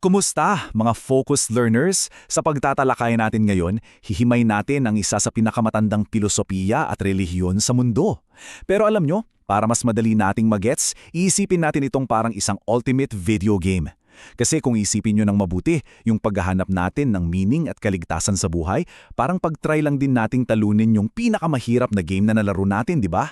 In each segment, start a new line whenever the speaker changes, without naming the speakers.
Kumusta, mga focused learners? Sa pagtatalakay natin ngayon, hihimay natin ang isa sa pinakamatandang pilosopiya at relihiyon sa mundo. Pero alam nyo, para mas madali nating magets, iisipin natin itong parang isang ultimate video game. Kasi kung isipin nyo ng mabuti, yung paghahanap natin ng meaning at kaligtasan sa buhay, parang pag-try lang din nating talunin yung pinakamahirap na game na nalaro natin, di ba?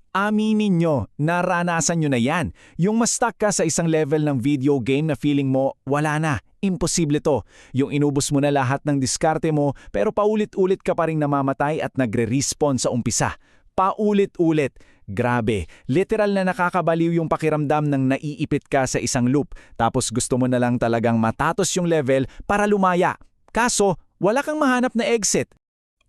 Aminin nyo, naranasan nyo na yan. Yung ma-stuck ka sa isang level ng video game na feeling mo, wala na, imposible to. Yung inubos mo na lahat ng diskarte mo, pero paulit-ulit ka pa rin namamatay at nagre-respawn sa umpisa. Paulit-ulit. Grabe, literal na nakakabaliw yung pakiramdam ng naiipit ka sa isang loop, tapos gusto mo na lang talagang matatos yung level para lumaya. Kaso, wala kang mahanap na exit.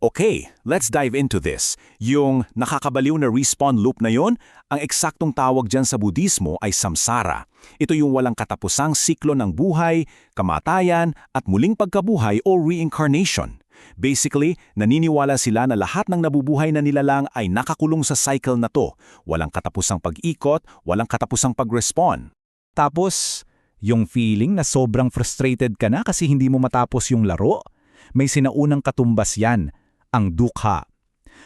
Okay, let's dive into this. Yung nakakabaliw na respawn loop na yon, ang eksaktong tawag dyan sa Budismo ay samsara. Ito yung walang katapusang siklo ng buhay, kamatayan, at muling pagkabuhay o reincarnation. Basically, naniniwala sila na lahat ng nabubuhay na nilalang ay nakakulong sa cycle na to. Walang katapusang pag-ikot, walang katapusang pag-respawn.
Tapos, yung feeling na sobrang frustrated ka na kasi hindi mo matapos yung laro, may sinaunang katumbas yan. Ang dukha.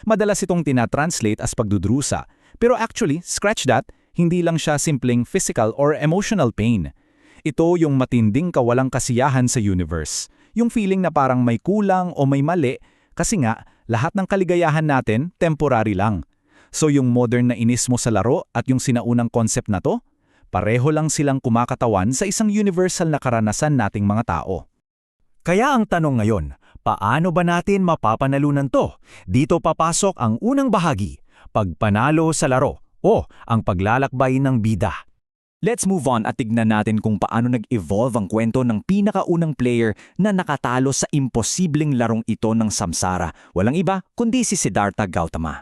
Madalas itong tinatranslate as pagdudrusa, pero actually, scratch that, hindi lang siya simpleng physical or emotional pain. Ito yung matinding kawalang kasiyahan sa universe. Yung feeling na parang may kulang o may mali, kasi nga, lahat ng kaligayahan natin, temporary lang. So yung modern na inis mo sa laro at yung sinaunang concept na to, pareho lang silang kumakatawan sa isang universal na karanasan nating mga tao. Kaya ang tanong ngayon, paano ba natin mapapanalunan to? Dito papasok ang unang bahagi, pagpanalo sa laro o ang paglalakbay ng bida. Let's move on at tignan natin kung paano nag-evolve ang kwento ng pinakaunang player na nakatalo sa imposibleng larong ito ng samsara. Walang iba kundi si Siddhartha Gautama.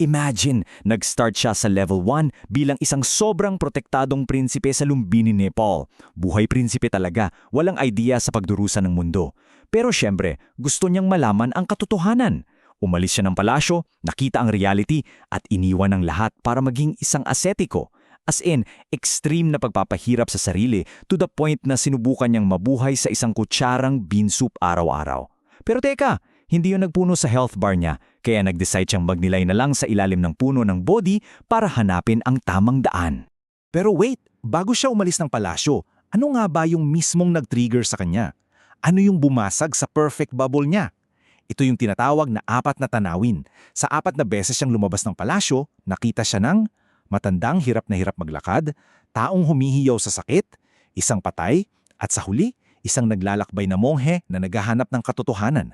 Imagine, nag-start siya sa level 1 bilang isang sobrang protektadong prinsipe sa Lumbini, Nepal. Buhay prinsipe talaga, walang idea sa pagdurusa ng mundo. Pero syempre, gusto niyang malaman ang katotohanan. Umalis siya ng palasyo, nakita ang reality at iniwan ang lahat para maging isang asetiko. As in, extreme na pagpapahirap sa sarili to the point na sinubukan niyang mabuhay sa isang kutsarang bean soup araw-araw. Pero teka, hindi yun nagpuno sa health bar niya, kaya nag-decide siyang magnilay na lang sa ilalim ng puno ng Bodhi para hanapin ang tamang daan.
Pero wait, bago siya umalis ng palasyo, ano nga ba yung mismong nag-trigger sa kanya? Ano yung bumasag sa perfect bubble niya? Ito yung tinatawag na 4 na tanawin. Sa 4 na beses siyang lumabas ng palasyo, nakita siya ng matandang hirap na hirap maglakad, taong humihiyaw sa sakit, isang patay, at sa huli, isang naglalakbay na monghe na naghahanap ng katotohanan.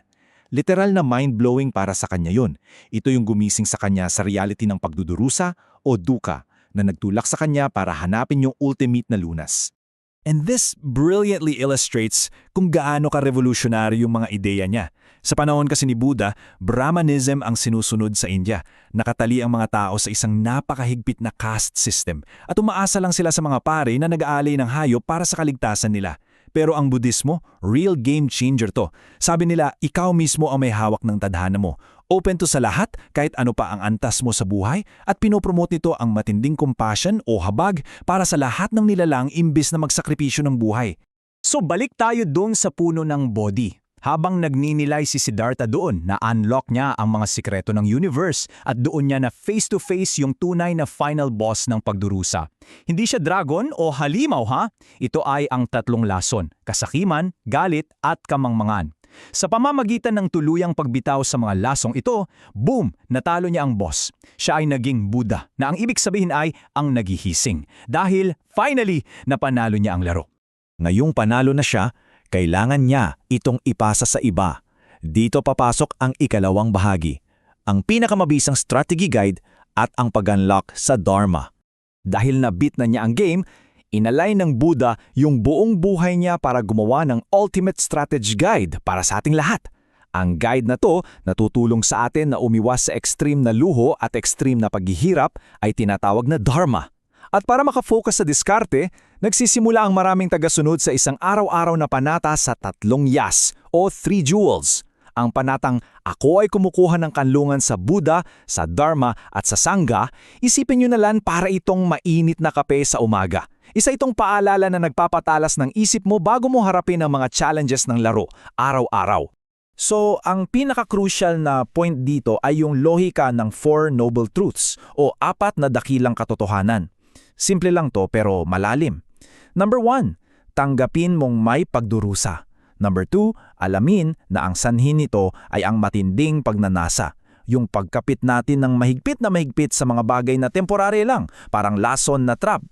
Literal na mind-blowing para sa kanya yun. Ito yung gumising sa kanya sa reality ng pagdudurusa o dukkha na nagtulak sa kanya para hanapin yung ultimate na lunas.
And this brilliantly illustrates kung gaano ka-revolutionary yung mga ideya niya. Sa panahon kasi ni Buddha, Brahmanism ang sinusunod sa India. Nakatali ang mga tao sa isang napakahigpit na caste system at umaasa lang sila sa mga pare na nag-aalay ng hayop para sa kaligtasan nila. Pero ang Budismo, real game changer to. Sabi nila, ikaw mismo ang may hawak ng tadhana mo. Open to sa lahat, kahit ano pa ang antas mo sa buhay, at pinopromote nito ang matinding compassion o habag para sa lahat ng nilalang imbis na magsakripisyo ng buhay. So balik tayo doon sa puno ng Bodhi. Habang nagninilay si Siddhartha doon, na-unlock niya ang mga sikreto ng universe at doon niya na face-to-face yung tunay na final boss ng pagdurusa. Hindi siya dragon o halimaw ha? Ito ay ang 3 lason, kasakiman, galit at kamangmangan. Sa pamamagitan ng tuluyang pagbitaw sa mga lasong ito, boom, natalo niya ang boss. Siya ay naging Buddha, na ang ibig sabihin ay ang naghihising. Dahil finally, napanalo niya ang laro.
Ngayong panalo na siya, kailangan niya itong ipasa sa iba. Dito papasok ang ikalawang bahagi, ang pinakamabisang strategy guide at ang pag-unlock sa Dharma.
Dahil na-beat na niya ang game, inalay ng Buddha yung buong buhay niya para gumawa ng ultimate strategy guide para sa ating lahat. Ang guide na to, natutulong sa atin na umiwas sa extreme na luho at extreme na paghihirap ay tinatawag na Dharma. At para makafocus sa diskarte, nagsisimula ang maraming tagasunod sa isang araw-araw na panata sa 3 yas o 3 jewels. Ang panatang ako ay kumukuha ng kanlungan sa Buddha, sa Dharma at sa Sangha, isipin nyo na lang para itong mainit na kape sa umaga.
Isa itong paalala na nagpapatalas ng isip mo bago mo harapin ang mga challenges ng laro, araw-araw. So, ang pinaka-crucial na point dito ay yung lohika ng Four Noble Truths o 4 na dakilang katotohanan. Simple lang to pero malalim. Number 1, tanggapin mong may pagdurusa. Number 2, alamin na ang sanhi nito ay ang matinding pagnanasa. Yung pagkapit natin ng mahigpit na mahigpit sa mga bagay na temporary lang, parang lason na trap.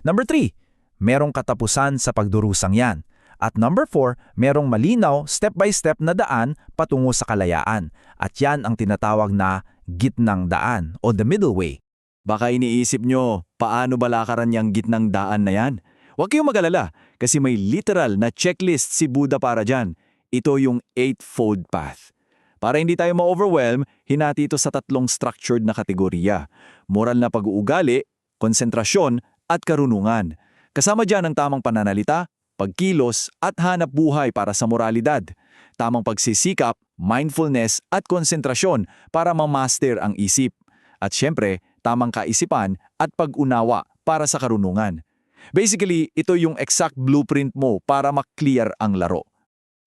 Number 3, merong katapusan sa pagdurusang yan. At number 4, merong malinaw, step-by-step na daan patungo sa kalayaan. At yan ang tinatawag na gitnang daan o the middle way.
Baka iniisip nyo, paano balakaran yung gitnang daan na yan? Huwag kayong mag-alala kasi may literal na checklist si Buddha para dyan. Ito yung Eightfold Path. Para hindi tayo ma-overwhelm, hinati ito sa 3 structured na kategorya. Moral na pag-uugali, konsentrasyon, at karunungan. Kasama dyan ang tamang pananalita, pagkilos at hanap buhay para sa moralidad. Tamang pagsisikap, mindfulness at konsentrasyon para ma-master ang isip. At syempre, tamang kaisipan at pag-unawa para sa karunungan. Basically, ito yung exact blueprint mo para ma-clear ang laro.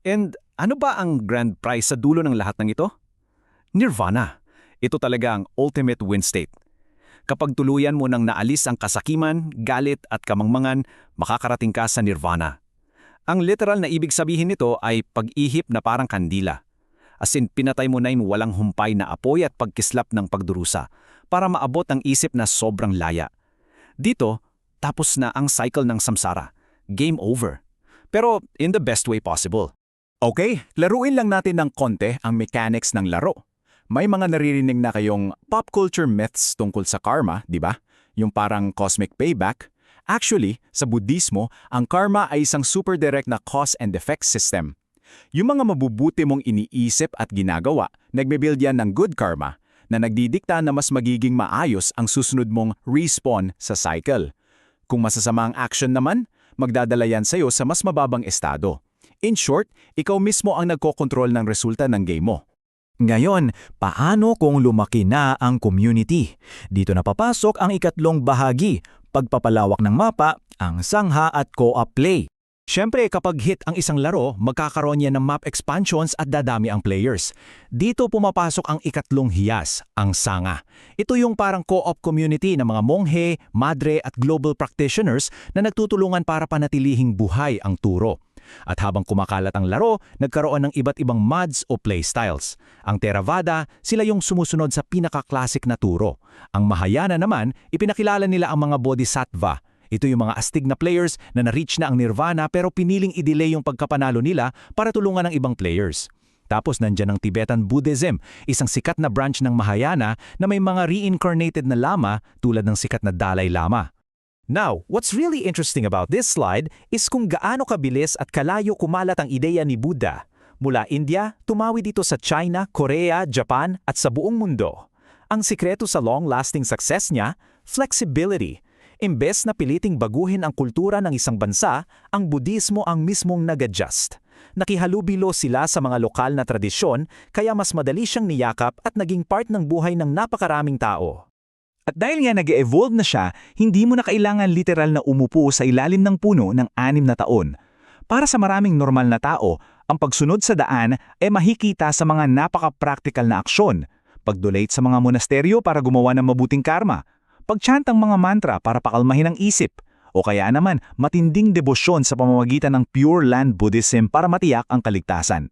And ano ba ang grand prize sa dulo ng lahat ng ito? Nirvana. Ito talaga ang ultimate win state. Kapag tuluyan mo nang naalis ang kasakiman, galit at kamangmangan, makakarating ka sa nirvana. Ang literal na ibig sabihin nito ay pag-ihip na parang kandila. As in, pinatay mo na yung walang humpay na apoy at pagkislap ng pagdurusa para maabot ang isip na sobrang laya. Dito, tapos na ang cycle ng samsara. Game over. Pero in the best way possible.
Okay, laruin lang natin ng konti ang mechanics ng laro. May mga naririnig na kayong pop culture myths tungkol sa karma, di ba? Yung parang cosmic payback. Actually, sa Budismo, ang karma ay isang super direct na cause and effect system. Yung mga mabubuti mong iniisip at ginagawa, nagbe-build yan ng good karma na nagdidikta na mas magiging maayos ang susunod mong respawn sa cycle. Kung masasama ang action naman, magdadala yan sa'yo sa mas mababang estado. In short, ikaw mismo ang nagkokontrol ng resulta ng game mo. Ngayon, paano kung lumaki na ang community? Dito na papasok ang ikatlong bahagi, pagpapalawak ng mapa, ang sangha at co-op play. Siyempre, kapag hit ang isang laro, magkakaroon yan ng map expansions at dadami ang players. Dito pumapasok ang ikatlong hiyas, ang sangha. Ito yung parang co-op community ng mga monghe, madre at global practitioners na nagtutulungan para panatilihing buhay ang turo. At habang kumakalat ang laro, nagkaroon ng iba't ibang mods o playstyles. Ang Theravada, sila yung sumusunod sa pinaka-classic na turo. Ang Mahayana naman, ipinakilala nila ang mga bodhisattva. Ito yung mga astig na players na na-reach na ang nirvana pero piniling i-delay yung pagkapanalo nila para tulungan ng ibang players. Tapos nandyan ang Tibetan Buddhism, isang sikat na branch ng Mahayana na may mga reincarnated na lama tulad ng sikat na Dalai Lama. Now, what's really interesting about this slide is kung gaano kabilis at kalayo kumalat ang ideya ni Buddha. Mula India, tumawi dito sa China, Korea, Japan at sa buong mundo. Ang sikreto sa long-lasting success niya, flexibility. Imbes na piliting baguhin ang kultura ng isang bansa, ang Budismo ang mismong nag-adjust. Nakihalubilo sila sa mga lokal na tradisyon kaya mas madali siyang niyakap at naging part ng buhay ng napakaraming tao. At dahil nga nag-evolve na siya, hindi mo na kailangan literal na umupo sa ilalim ng puno ng 6 na taon. Para sa maraming normal na tao, ang pagsunod sa daan ay mahikita sa mga napaka-practical na aksyon. Pag-donate sa mga monasteryo para gumawa ng mabuting karma. Pagchantang mga mantra para pakalmahin ang isip. O kaya naman, matinding debosyon sa pamamagitan ng Pure Land Buddhism para matiyak ang kaligtasan.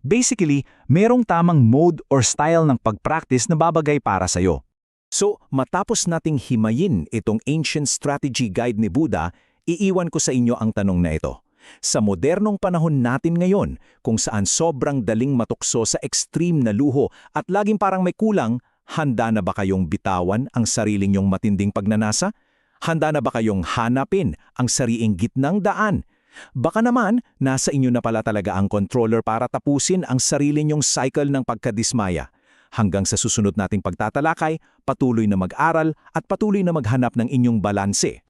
Basically, merong tamang mode or style ng pag-practice na babagay para sa'yo. So, matapos nating himayin itong ancient strategy guide ni Buddha, iiwan ko sa inyo ang tanong na ito. Sa modernong panahon natin ngayon, kung saan sobrang daling matukso sa extreme na luho at laging parang may kulang, handa na ba kayong bitawan ang sariling nyong matinding pagnanasa? Handa na ba kayong hanapin ang sariing gitnang daan? Baka naman, nasa inyo na pala talaga ang controller para tapusin ang sarili nyong cycle ng pagkadismaya. Hanggang sa susunod nating pagtatalakay, patuloy na mag-aral at patuloy na maghanap ng inyong balanse.